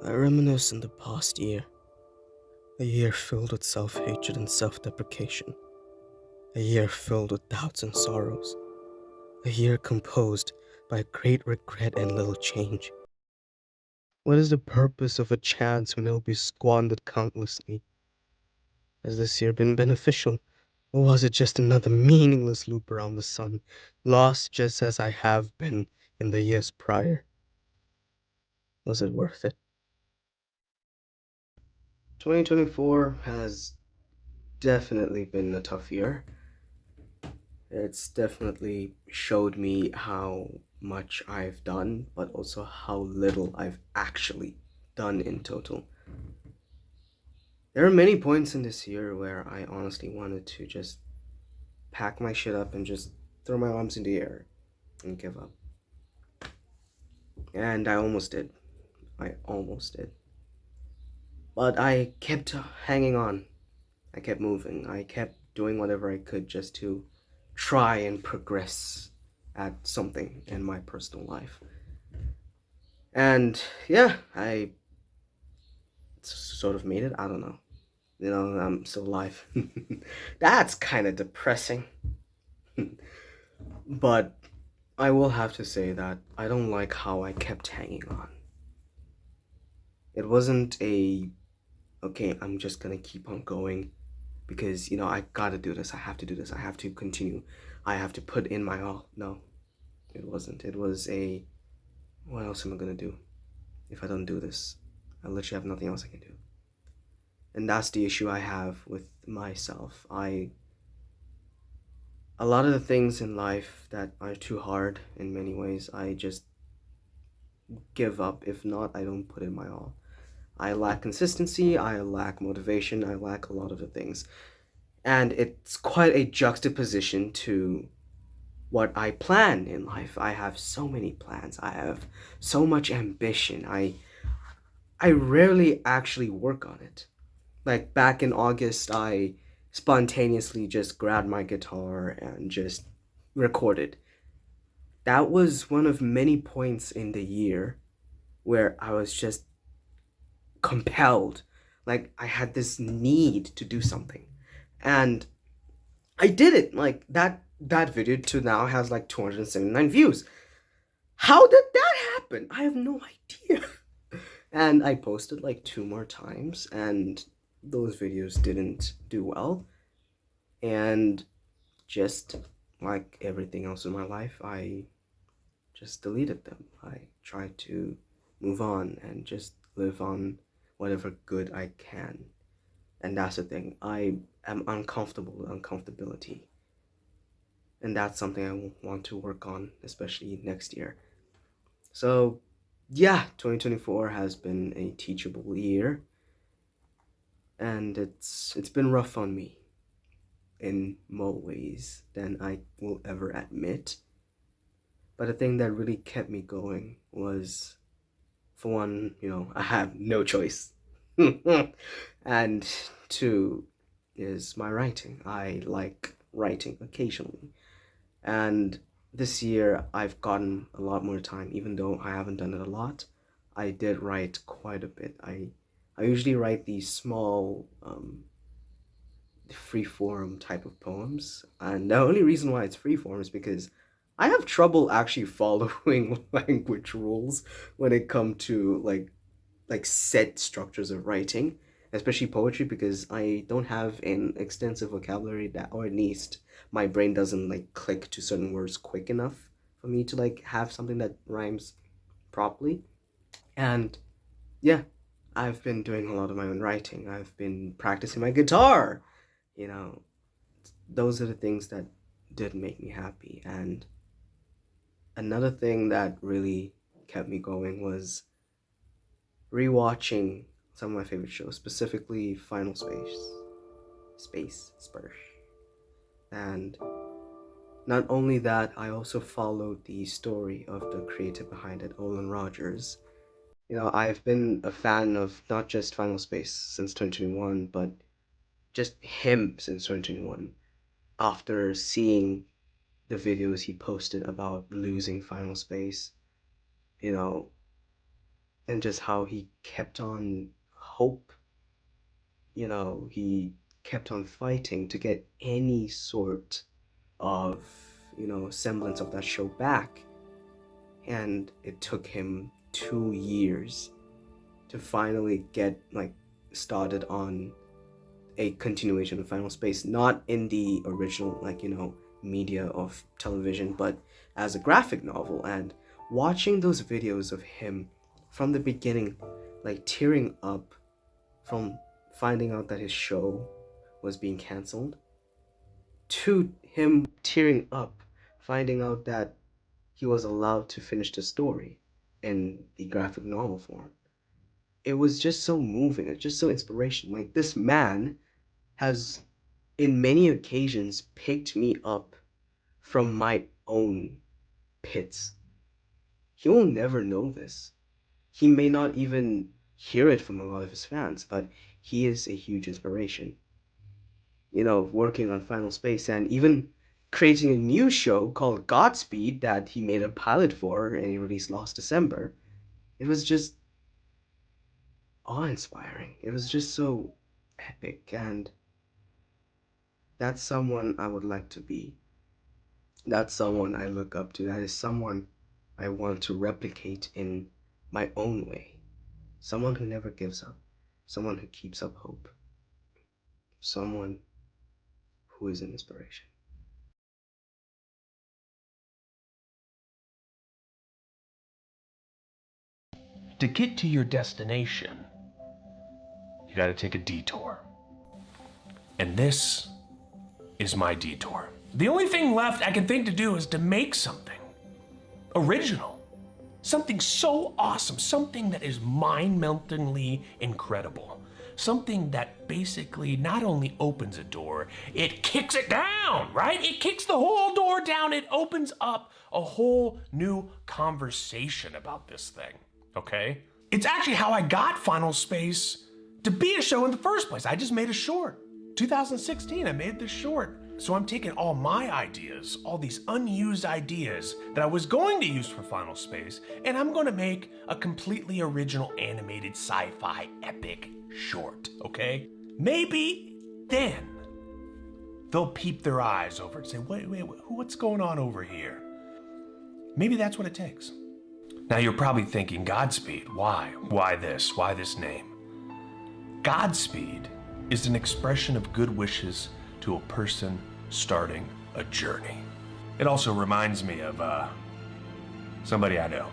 I reminisce on the past year, a year filled with self hatred and self deprecation, a year filled with doubts and sorrows, a year composed by great regret and little change. What is the purpose of a chance when it will be squandered countlessly? Has this year been beneficial, or was it just another meaningless loop around the sun, lost just as I have been in the years prior? Was it worth it? 2024 has definitely been a tough year. It's definitely showed me how much I've done, but also how little I've actually done in total. There are many points in this year where I honestly wanted to just pack my shit up and just throw my arms in the air and give up. And I almost did. I almost did. But I kept hanging on. I kept moving. I kept doing whatever I could just to try and progress at something in my personal life. And yeah, I sort of made it. I don't know. I'm still alive. That's kind of depressing. But I will have to say that I don't like how I kept hanging on. It wasn't okay, I'm just gonna keep on going because, I gotta do this. I have to do this. I have to continue. I have to put in my all. No, it wasn't. It was what else am I gonna do if I don't do this? I literally have nothing else I can do. And that's the issue I have with myself. A lot of the things in life that are too hard in many ways, I just give up. If not, I don't put in my all. I lack consistency, I lack motivation, I lack a lot of the things. And it's quite a juxtaposition to what I plan in life. I have so many plans. I have so much ambition. I rarely actually work on it. Like back in August, I spontaneously just grabbed my guitar and just recorded. That was one of many points in the year where I was just compelled. Like I had this need to do something. And I did it. Like that video to now has like 279 views. How did that happen? I have no idea. And I posted like two more times and those videos didn't do well. And just like everything else in my life, I just deleted them. I tried to move on and just live on whatever good I can. And that's the thing. I am uncomfortable with uncomfortability. And that's something I want to work on, especially next year. So, yeah, 2024 has been a teachable year, and it's been rough on me in more ways than I will ever admit. But the thing that really kept me going was, for one, I have no choice. And two is my writing. I like writing occasionally. And this year I've gotten a lot more time, even though I haven't done it a lot. I did write quite a bit. I usually write these small free form type of poems, and the only reason why it's free form is because I have trouble actually following language rules when it comes to like set structures of writing, especially poetry, because I don't have an extensive vocabulary that, or at least my brain doesn't like click to certain words quick enough for me to like have something that rhymes properly. And yeah, I've been doing a lot of my own writing. I've been practicing my guitar. You know, those are the things that did make me happy. And another thing that really kept me going was rewatching some of my favorite shows, specifically Final Space, Spurs. And not only that, I also followed the story of the creator behind it, Olin Rogers. I've been a fan of not just Final Space since 2021, but just him since 2021. After seeing the videos he posted about losing Final Space, you know, and just how he kept on hope. He kept on fighting to get any sort of, semblance of that show back. And it took him 2 years to finally get like started on a continuation of Final Space, not in the original, media of television, but as a graphic novel. And watching those videos of him from the beginning, like tearing up from finding out that his show was being cancelled, to him tearing up finding out that he was allowed to finish the story in the graphic novel form. It was just so moving. It's just so inspirational. Like, this man has, in many occasions, picked me up from my own pits. He will never know this. He may not even hear it from a lot of his fans, but he is a huge inspiration. Working on Final Space and even creating a new show called Godspeed that he made a pilot for and he released last December. It was just awe-inspiring. It was just so epic, and that's someone I would like to be. That's someone I look up to. That is someone I want to replicate in my own way. Someone who never gives up. Someone who keeps up hope. Someone who is an inspiration. To get to your destination, you gotta take a detour. And this is my detour. The only thing left I can think to do is to make something original. Something so awesome, something that is mind-meltingly incredible. Something that basically not only opens a door, it kicks it down, right? It kicks the whole door down. It opens up a whole new conversation about this thing, okay? It's actually how I got Final Space to be a show in the first place. I just made a short. 2016, I made this short. So I'm taking all my ideas, all these unused ideas that I was going to use for Final Space, and I'm gonna make a completely original animated sci-fi epic short, okay? Maybe then they'll peep their eyes over and say, wait, what's going on over here? Maybe that's what it takes. Now you're probably thinking, Godspeed, why? Why this? Why this name? Godspeed is an expression of good wishes to a person starting a journey. It also reminds me of somebody I know.